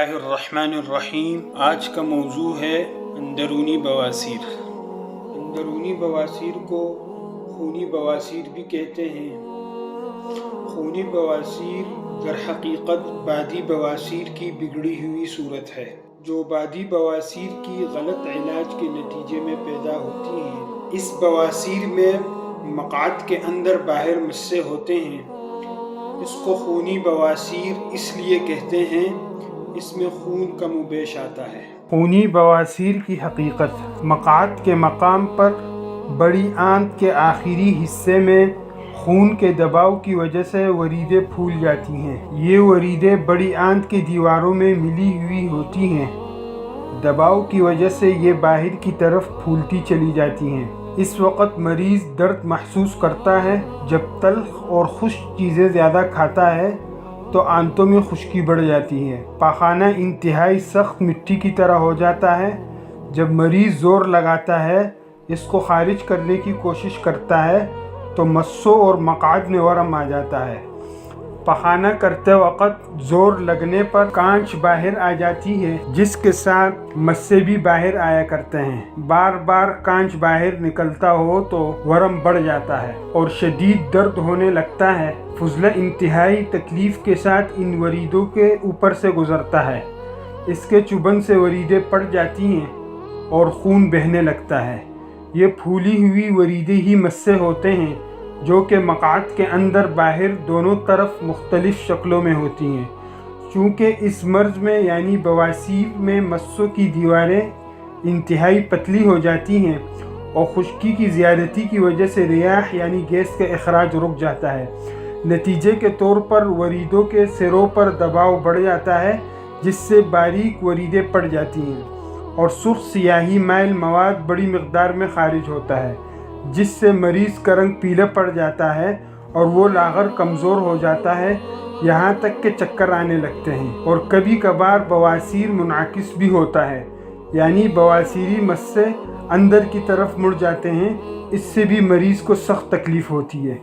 اللہ الرحمن الرحیم۔ آج کا موضوع ہے اندرونی بواسیر۔ اندرونی بواسیر کو خونی بواسیر بھی کہتے ہیں۔ خونی بواسیر در حقیقت بادی بواسیر کی بگڑی ہوئی صورت ہے، جو بادی بواسیر کی غلط علاج کے نتیجے میں پیدا ہوتی ہیں۔ اس بواسیر میں مقعد کے اندر باہر مسے ہوتے ہیں۔ اس کو خونی بواسیر اس لیے کہتے ہیں، اس میں خون کم و بیش آتا ہے۔ خونی بواسیر کی حقیقت: مقعد کے مقام پر بڑی آنت کے آخری حصے میں خون کے دباؤ کی وجہ سے وریدیں پھول جاتی ہیں۔ یہ وریدیں بڑی آنت کی دیواروں میں ملی ہوئی ہوتی ہیں۔ دباؤ کی وجہ سے یہ باہر کی طرف پھولتی چلی جاتی ہیں۔ اس وقت مریض درد محسوس کرتا ہے۔ جب تلخ اور خشک چیزیں زیادہ کھاتا ہے تو آنتوں میں خشکی بڑھ جاتی ہے۔ پاخانہ انتہائی سخت مٹی کی طرح ہو جاتا ہے۔ جب مریض زور لگاتا ہے، اس کو خارج کرنے کی کوشش کرتا ہے تو مسوں اور مقعد میں ورم آ جاتا ہے۔ پخانہ کرتے وقت زور لگنے پر کانچ باہر آ جاتی ہے، جس کے ساتھ مسے بھی باہر آیا کرتے ہیں۔ بار بار کانچ باہر نکلتا ہو تو ورم بڑھ جاتا ہے اور شدید درد ہونے لگتا ہے۔ فضلہ انتہائی تکلیف کے ساتھ ان وریدوں کے اوپر سے گزرتا ہے۔ اس کے چبھن سے وریدیں پڑ جاتی ہیں اور خون بہنے لگتا ہے۔ یہ پھولی ہوئی وریدیں ہی مسے ہوتے ہیں، جو کہ مقعد کے اندر باہر دونوں طرف مختلف شکلوں میں ہوتی ہیں۔ چونکہ اس مرض میں یعنی بواسیر میں مسوں کی دیواریں انتہائی پتلی ہو جاتی ہیں اور خشکی کی زیادتی کی وجہ سے ریاح یعنی گیس کا اخراج رک جاتا ہے۔ نتیجے کے طور پر وریدوں کے سروں پر دباؤ بڑھ جاتا ہے، جس سے باریک وریدیں پڑ جاتی ہیں اور سرخ سیاہی مائل مواد بڑی مقدار میں خارج ہوتا ہے، جس سے مریض کا رنگ پیلا پڑ جاتا ہے اور وہ لاغر کمزور ہو جاتا ہے، یہاں تک کہ چکر آنے لگتے ہیں۔ اور کبھی کبھار بواسیر منعکس بھی ہوتا ہے، یعنی بواسیری مسے اندر کی طرف مڑ جاتے ہیں۔ اس سے بھی مریض کو سخت تکلیف ہوتی ہے۔